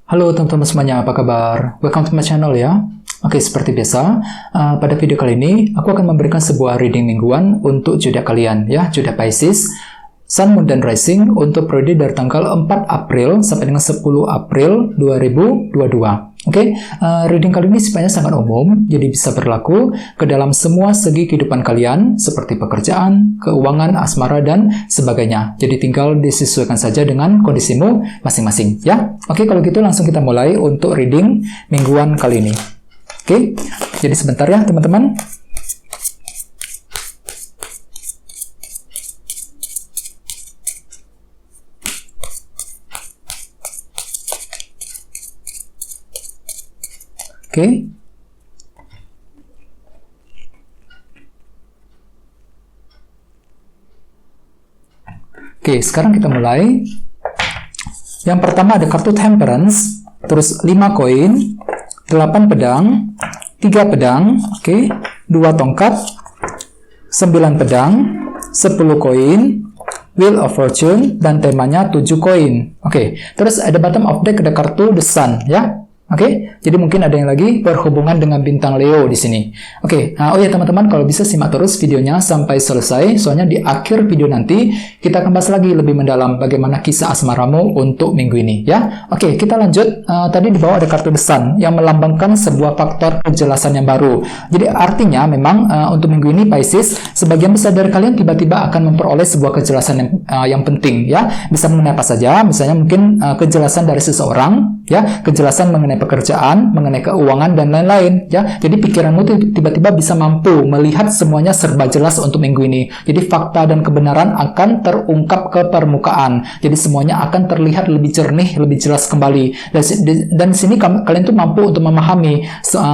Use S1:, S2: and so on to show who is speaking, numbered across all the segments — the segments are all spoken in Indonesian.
S1: Halo teman-teman semuanya, apa kabar? Welcome to my channel ya. Oke, seperti biasa, pada video kali ini aku akan memberikan sebuah reading mingguan untuk zodiak kalian ya, zodiak Pisces, Sun, Moon, dan Rising untuk periode dari tanggal 4 April sampai dengan 10 April 2022. Oke, reading kali ini sifatnya sangat umum, jadi bisa berlaku ke dalam semua segi kehidupan kalian, seperti pekerjaan, keuangan, asmara, dan sebagainya. Jadi tinggal disesuaikan saja dengan kondisimu masing-masing, ya. Oke, kalau gitu langsung kita mulai untuk reading mingguan kali ini. Oke, jadi sebentar ya teman-teman. Oke. Oke, sekarang kita mulai. Yang pertama ada kartu Temperance, terus 5 koin, 8 pedang, 3 pedang, oke, 2 tongkat, 9 pedang, 10 koin, Wheel of Fortune, dan temanya 7 koin. Oke, terus ada bottom of deck ada kartu The Sun, ya. Oke, jadi mungkin ada yang lagi berhubungan dengan bintang Leo di sini. Oke, oh ya teman-teman, kalau bisa simak terus videonya sampai selesai, soalnya di akhir video nanti kita akan bahas lagi lebih mendalam bagaimana kisah asmaramu untuk minggu ini, ya. Oke, kita lanjut. Tadi di bawah ada kartu The Sun yang melambangkan sebuah faktor kejelasan yang baru. Jadi artinya memang untuk minggu ini Pisces, sebagian besar dari kalian tiba-tiba akan memperoleh sebuah kejelasan yang penting, ya. Bisa mengenai apa saja, misalnya mungkin kejelasan dari seseorang, ya, kejelasan mengenai pekerjaan, mengenai keuangan, dan lain-lain, ya. Jadi pikiranmu tiba-tiba bisa mampu melihat semuanya serba jelas untuk minggu ini. Jadi fakta dan kebenaran akan terungkap ke permukaan. Jadi semuanya akan terlihat lebih jernih, lebih jelas kembali. Dan sini kalian tuh mampu untuk memahami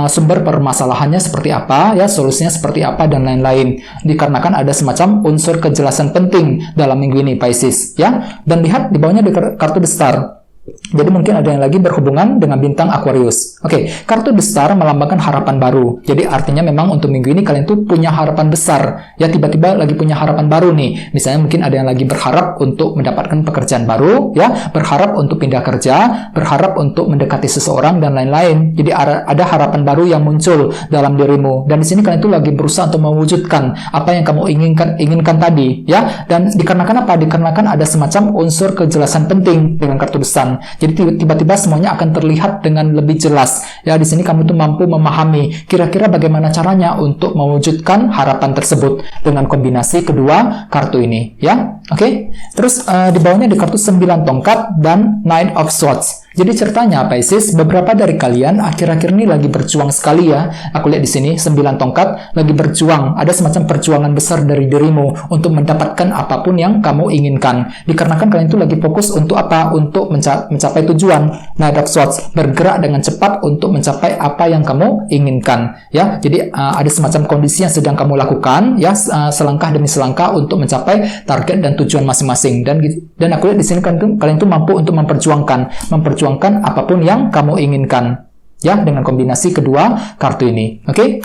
S1: sumber permasalahannya seperti apa, ya, solusinya seperti apa, dan lain-lain. Dikarenakan ada semacam unsur kejelasan penting dalam minggu ini Pisces, ya. Dan lihat di bawahnya ada kartu The Star. Jadi mungkin ada yang lagi berhubungan dengan bintang Aquarius. Oke, kartu The Star melambangkan harapan baru. Jadi artinya memang untuk minggu ini kalian tuh punya harapan besar. Ya, tiba-tiba lagi punya harapan baru nih. Misalnya mungkin ada yang lagi berharap untuk mendapatkan pekerjaan baru, ya, berharap untuk pindah kerja, berharap untuk mendekati seseorang, dan lain-lain. Jadi ada harapan baru yang muncul dalam dirimu. Dan di sini kalian tuh lagi berusaha untuk mewujudkan apa yang kamu inginkan tadi, ya. Dan dikarenakan apa? Dikarenakan ada semacam unsur kejelasan penting dengan kartu The Sun. Jadi tiba-tiba semuanya akan terlihat dengan lebih jelas. Ya, di sini kamu tuh mampu memahami kira-kira bagaimana caranya untuk mewujudkan harapan tersebut dengan kombinasi kedua kartu ini, ya. Oke. Terus di bawahnya ada kartu 9 tongkat dan Knight of Swords. Jadi ceritanya Pisces, beberapa dari kalian akhir-akhir ini lagi berjuang sekali ya. Aku lihat di sini 9 tongkat lagi berjuang. Ada semacam perjuangan besar dari dirimu untuk mendapatkan apapun yang kamu inginkan. Dikarenakan kalian itu lagi fokus untuk apa? Untuk mencapai tujuan. Knight of Swords bergerak dengan cepat untuk mencapai apa yang kamu inginkan. Ya, jadi ada semacam kondisi yang sedang kamu lakukan ya, selangkah demi selangkah untuk mencapai target dan tujuan masing-masing. Dan aku lihat di sini kalian tuh mampu untuk memperjuangkan apapun yang kamu inginkan, ya, dengan kombinasi kedua kartu ini. Oke?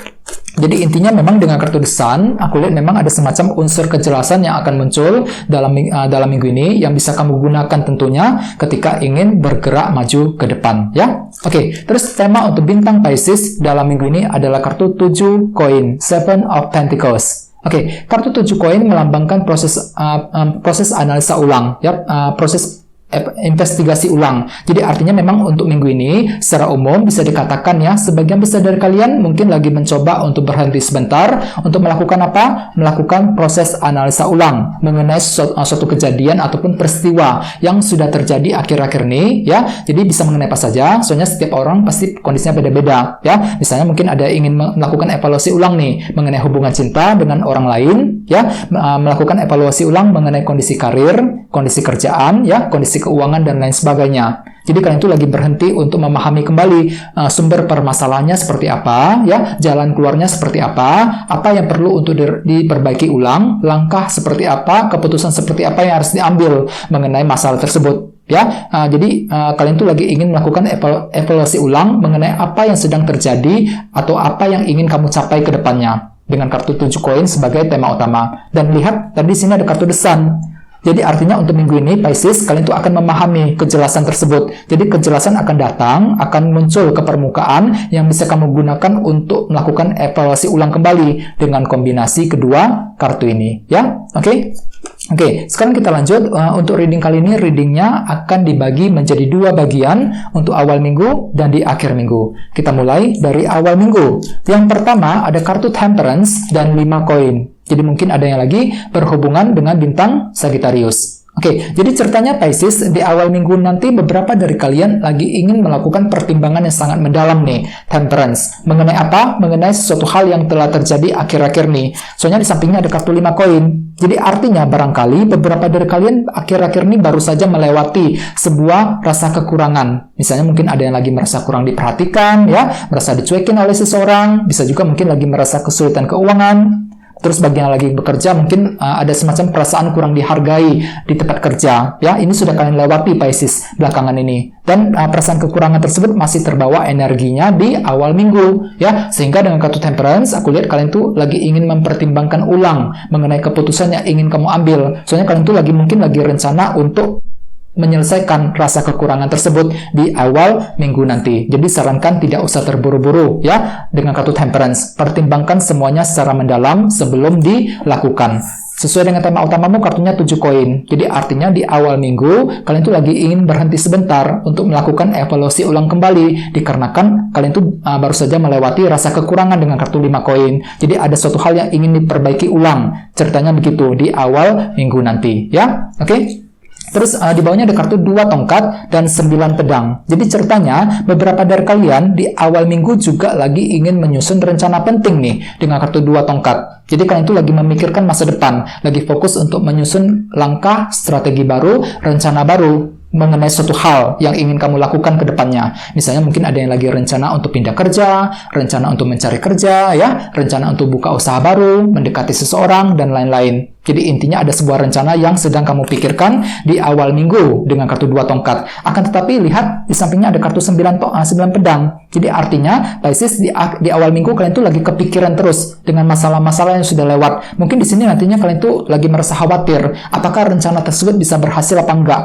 S1: Jadi intinya memang dengan kartu The Sun, aku lihat memang ada semacam unsur kejelasan yang akan muncul dalam minggu ini yang bisa kamu gunakan tentunya ketika ingin bergerak maju ke depan, ya. Oke, terus tema untuk bintang Pisces dalam minggu ini adalah kartu 7 koin, 7 of Pentacles. Oke, kartu 7 koin melambangkan proses analisa ulang, ya, proses investigasi ulang. Jadi artinya memang untuk minggu ini secara umum bisa dikatakan ya, sebagian besar dari kalian mungkin lagi mencoba untuk berhenti sebentar untuk melakukan apa? Melakukan proses analisa ulang mengenai suatu kejadian ataupun peristiwa yang sudah terjadi akhir-akhir ini, ya. Jadi bisa mengenai apa saja, soalnya setiap orang pasti kondisinya beda-beda, ya. Misalnya mungkin ada ingin melakukan evaluasi ulang nih mengenai hubungan cinta dengan orang lain, ya, melakukan evaluasi ulang mengenai kondisi karir, kondisi kerjaan, ya, kondisi keuangan, dan lain sebagainya. Jadi kalian itu lagi berhenti untuk memahami kembali sumber permasalahannya seperti apa, ya, jalan keluarnya seperti apa yang perlu untuk diperbaiki ulang, langkah seperti apa, keputusan seperti apa yang harus diambil mengenai masalah tersebut. Ya, jadi kalian itu lagi ingin melakukan evaluasi ulang mengenai apa yang sedang terjadi atau apa yang ingin kamu capai ke depannya dengan kartu 7 koin sebagai tema utama. Dan lihat tadi sini ada kartu The Sun. Jadi artinya untuk minggu ini, Pisces, kalian tuh akan memahami kejelasan tersebut. Jadi kejelasan akan datang, akan muncul ke permukaan yang bisa kamu gunakan untuk melakukan evaluasi ulang kembali dengan kombinasi kedua kartu ini. Ya, oke? Oke, sekarang kita lanjut. Untuk reading kali ini, readingnya akan dibagi menjadi 2 bagian untuk awal minggu dan di akhir minggu. Kita mulai dari awal minggu. Yang pertama ada kartu Temperance dan 5 koin. Jadi mungkin ada yang lagi berhubungan dengan bintang Sagittarius. Oke, jadi ceritanya Pisces, di awal minggu nanti beberapa dari kalian lagi ingin melakukan pertimbangan yang sangat mendalam nih, Temperance. Mengenai apa? Mengenai sesuatu hal yang telah terjadi akhir-akhir nih. Soalnya di sampingnya ada kartu 5 koin. Jadi artinya barangkali beberapa dari kalian akhir-akhir ini baru saja melewati sebuah rasa kekurangan. Misalnya mungkin ada yang lagi merasa kurang diperhatikan, ya, merasa dicuekin oleh seseorang, bisa juga mungkin lagi merasa kesulitan keuangan. Terus bagi yang lagi bekerja mungkin ada semacam perasaan kurang dihargai di tempat kerja. Ya, ini sudah kalian lewati Pisces belakangan ini. Dan perasaan kekurangan tersebut masih terbawa energinya di awal minggu. Ya, sehingga dengan kartu Temperance, aku lihat kalian tuh lagi ingin mempertimbangkan ulang mengenai keputusan yang ingin kamu ambil. Soalnya kalian tuh mungkin lagi rencana untuk menyelesaikan rasa kekurangan tersebut di awal minggu nanti. Jadi sarankan tidak usah terburu-buru ya dengan kartu Temperance. Pertimbangkan semuanya secara mendalam sebelum dilakukan. Sesuai dengan tema utamamu, kartunya 7 koin. Jadi artinya di awal minggu kalian tuh lagi ingin berhenti sebentar untuk melakukan evaluasi ulang kembali, dikarenakan kalian tuh baru saja melewati rasa kekurangan dengan kartu 5 koin. Jadi ada suatu hal yang ingin diperbaiki ulang. Ceritanya begitu di awal minggu nanti ya. Oke? Terus di bawahnya ada kartu 2 tongkat dan 9 pedang. Jadi ceritanya beberapa dari kalian di awal minggu juga lagi ingin menyusun rencana penting nih dengan kartu 2 tongkat. Jadi kalian itu lagi memikirkan masa depan, lagi fokus untuk menyusun langkah, strategi baru, rencana baru mengenai suatu hal yang ingin kamu lakukan ke depannya. Misalnya mungkin ada yang lagi rencana untuk pindah kerja, rencana untuk mencari kerja, ya, rencana untuk buka usaha baru, mendekati seseorang, dan lain-lain. Jadi intinya ada sebuah rencana yang sedang kamu pikirkan di awal minggu dengan kartu 2 tongkat. Akan tetapi lihat di sampingnya ada kartu 9 pedang. Jadi artinya Pisces di awal minggu kalian tuh lagi kepikiran terus dengan masalah-masalah yang sudah lewat. Mungkin di sini nantinya kalian tuh lagi merasa khawatir apakah rencana tersebut bisa berhasil apa enggak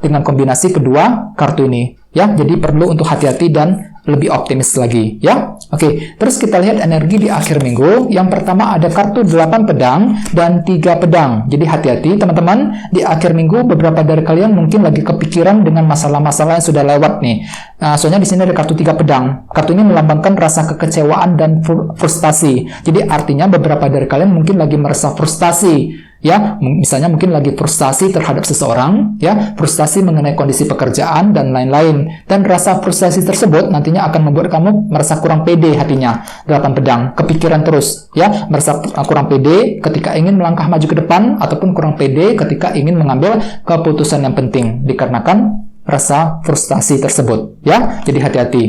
S1: dengan kombinasi kedua kartu ini. Ya, jadi perlu untuk hati-hati dan lebih optimis lagi, ya. Oke, terus kita lihat energi di akhir minggu. Yang pertama ada kartu 8 pedang dan 3 pedang. Jadi hati-hati teman-teman, di akhir minggu beberapa dari kalian mungkin lagi kepikiran dengan masalah-masalah yang sudah lewat nih. Soalnya di sini ada kartu 3 pedang. Kartu ini melambangkan rasa kekecewaan dan frustasi. Jadi artinya beberapa dari kalian mungkin lagi merasa frustasi. Ya, misalnya mungkin lagi frustasi terhadap seseorang, ya, frustasi mengenai kondisi pekerjaan dan lain-lain. Dan rasa frustasi tersebut nantinya akan membuat kamu merasa kurang pede hatinya. 8 pedang, kepikiran terus, ya, merasa kurang pede ketika ingin melangkah maju ke depan ataupun kurang pede ketika ingin mengambil keputusan yang penting dikarenakan rasa frustasi tersebut, ya. Jadi hati-hati.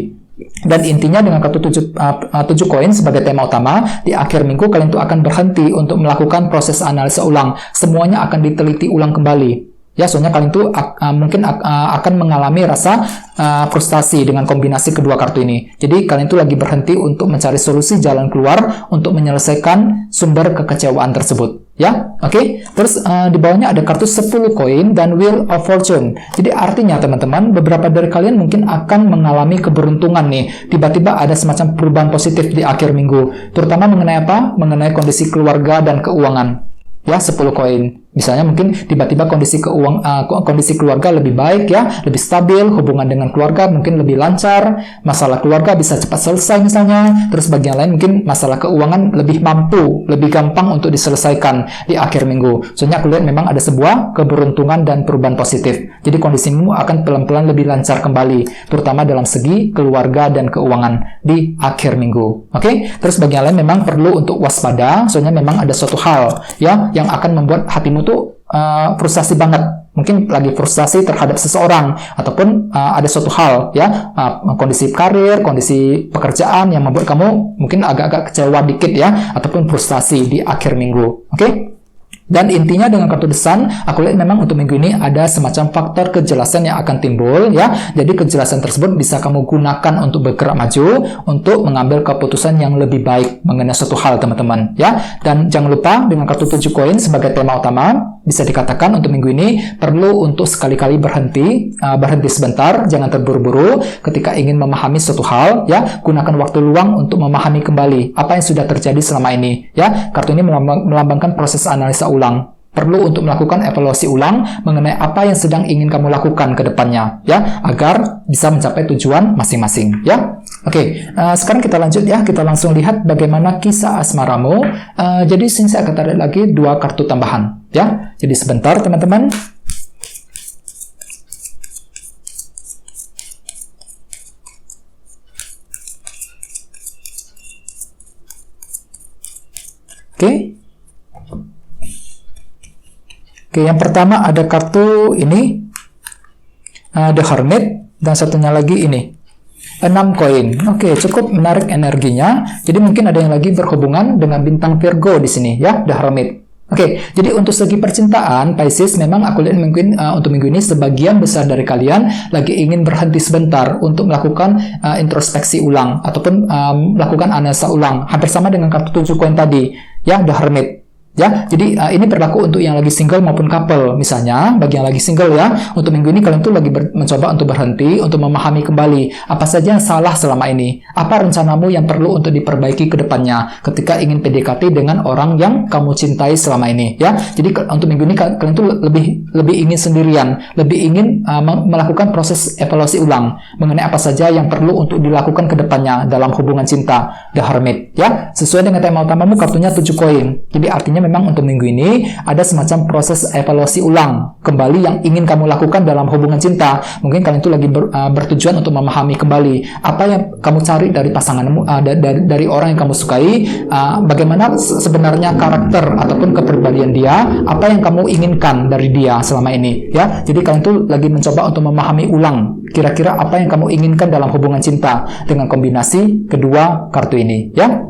S1: Dan intinya dengan kartu 7 koin sebagai tema utama, di akhir minggu kalian tuh akan berhenti untuk melakukan proses analisa ulang. Semuanya akan diteliti ulang kembali. Ya, soalnya kalian tuh mungkin akan mengalami rasa frustasi dengan kombinasi kedua kartu ini. Jadi kalian tuh lagi berhenti untuk mencari solusi jalan keluar untuk menyelesaikan sumber kekecewaan tersebut. Ya, oke. Terus di bawahnya ada kartu 10 koin dan Wheel of Fortune. Jadi artinya teman-teman, beberapa dari kalian mungkin akan mengalami keberuntungan nih. Tiba-tiba ada semacam perubahan positif di akhir minggu. Terutama mengenai apa? Mengenai kondisi keluarga dan keuangan. Ya, 10 koin. Misalnya mungkin tiba-tiba kondisi keluarga lebih baik, ya, lebih stabil, hubungan dengan keluarga mungkin lebih lancar, masalah keluarga bisa cepat selesai misalnya. Terus bagian lain mungkin masalah keuangan lebih mampu, lebih gampang untuk diselesaikan di akhir minggu. Soalnya aku lihat memang ada sebuah keberuntungan dan perubahan positif. Jadi kondisimu akan pelan-pelan lebih lancar kembali, terutama dalam segi keluarga dan keuangan di akhir minggu. Oke? Terus bagian lain memang perlu untuk waspada, soalnya memang ada suatu hal, ya, yang akan membuat hatimu tuh frustasi banget. Mungkin lagi frustasi terhadap seseorang ataupun ada suatu hal, ya, kondisi karir, kondisi pekerjaan yang membuat kamu mungkin agak-agak kecewa dikit, ya, ataupun frustasi di akhir minggu. Oke? Dan intinya dengan kartu The Sun, aku lihat memang untuk minggu ini ada semacam faktor kejelasan yang akan timbul ya. Jadi kejelasan tersebut bisa kamu gunakan untuk bergerak maju, untuk mengambil keputusan yang lebih baik mengenai suatu hal teman-teman ya. Dan jangan lupa dengan kartu 7 koin sebagai tema utama, bisa dikatakan untuk minggu ini perlu untuk sekali-kali berhenti sebentar, jangan terburu-buru ketika ingin memahami suatu hal ya. Gunakan waktu luang untuk memahami kembali apa yang sudah terjadi selama ini ya. Kartu ini melambangkan proses analisa ulang. Perlu untuk melakukan evaluasi ulang mengenai apa yang sedang ingin kamu lakukan ke depannya ya, agar bisa mencapai tujuan masing-masing ya. Oke, sekarang kita lanjut ya, kita langsung lihat bagaimana kisah asmaramu. Jadi sini saya akan tarik lagi 2 kartu tambahan ya. Jadi sebentar teman-teman. Oke, yang pertama ada kartu ini, The Hermit, dan satunya lagi ini, 6 koin. Oke, cukup menarik energinya. Jadi mungkin ada yang lagi berhubungan dengan bintang Virgo di sini ya, The Hermit. Oke, jadi untuk segi percintaan, Pisces, memang aku lihat mungkin untuk minggu ini sebagian besar dari kalian lagi ingin berhenti sebentar untuk melakukan introspeksi ulang ataupun melakukan analisa ulang. Hampir sama dengan kartu 7 koin tadi, ya, The Hermit. Ya, jadi ini berlaku untuk yang lagi single maupun couple. Misalnya, bagi yang lagi single ya, untuk minggu ini kalian tuh lagi mencoba untuk berhenti, untuk memahami kembali apa saja yang salah selama ini. Apa rencanamu yang perlu untuk diperbaiki ke depannya ketika ingin PDKT dengan orang yang kamu cintai selama ini. Ya, jadi untuk minggu ini kalian tuh lebih ingin sendirian, lebih ingin melakukan proses evaluasi ulang mengenai apa saja yang perlu untuk dilakukan ke depannya dalam hubungan cinta, The Hermit. Ya, sesuai dengan tema utamamu kartunya 7 koin. Jadi artinya memang untuk minggu ini ada semacam proses evaluasi ulang kembali yang ingin kamu lakukan dalam hubungan cinta. Mungkin kalian itu lagi bertujuan untuk memahami kembali apa yang kamu cari dari pasanganmu, dari orang yang kamu sukai, bagaimana sebenarnya karakter ataupun kepribadian dia, apa yang kamu inginkan dari dia selama ini. Ya, jadi kalian itu lagi mencoba untuk memahami ulang kira-kira apa yang kamu inginkan dalam hubungan cinta dengan kombinasi kedua kartu ini. Ya.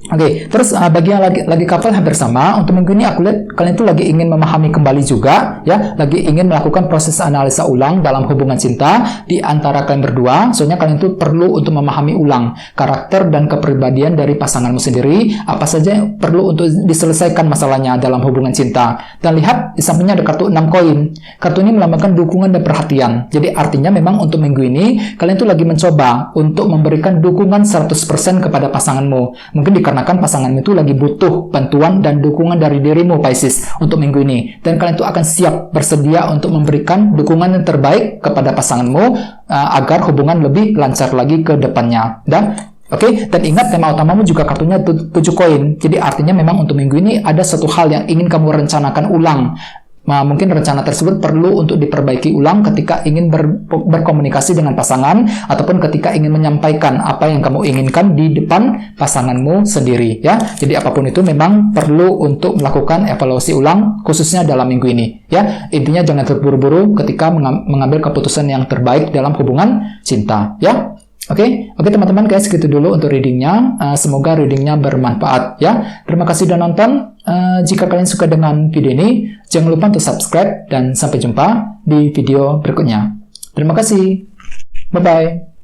S1: Oke, terus bagi yang lagi couple hampir sama. Untuk minggu ini aku lihat kalian tuh lagi ingin memahami kembali juga, ya, lagi ingin melakukan proses analisa ulang dalam hubungan cinta di antara kalian berdua. Soalnya kalian tuh perlu untuk memahami ulang karakter dan kepribadian dari pasanganmu sendiri, apa saja yang perlu untuk diselesaikan masalahnya dalam hubungan cinta. Dan lihat di sampingnya ada kartu 6 koin. Kartu ini melambangkan dukungan dan perhatian. Jadi artinya memang untuk minggu ini kalian tuh lagi mencoba untuk memberikan dukungan 100% kepada pasanganmu. Mungkin dikarenakan pasanganmu itu lagi butuh bantuan dan dukungan dari dirimu, Pisces, untuk minggu ini. Dan kalian itu akan siap bersedia untuk memberikan dukungan yang terbaik kepada pasanganmu agar hubungan lebih lancar lagi ke depannya. Dan ingat tema utamamu juga kartunya 7 koin. Jadi artinya memang untuk minggu ini ada satu hal yang ingin kamu rencanakan ulang. Mungkin rencana tersebut perlu untuk diperbaiki ulang ketika ingin berkomunikasi dengan pasangan ataupun ketika ingin menyampaikan apa yang kamu inginkan di depan pasanganmu sendiri, ya. Jadi apapun itu memang perlu untuk melakukan evaluasi ulang khususnya dalam minggu ini, ya. Intinya jangan terburu-buru ketika mengambil keputusan yang terbaik dalam hubungan cinta, ya. Oke, teman-teman, guys, segitu dulu untuk readingnya. Semoga readingnya bermanfaat, ya. Terima kasih sudah nonton. Jika kalian suka dengan video ini, jangan lupa untuk subscribe dan sampai jumpa di video berikutnya. Terima kasih. Bye-bye.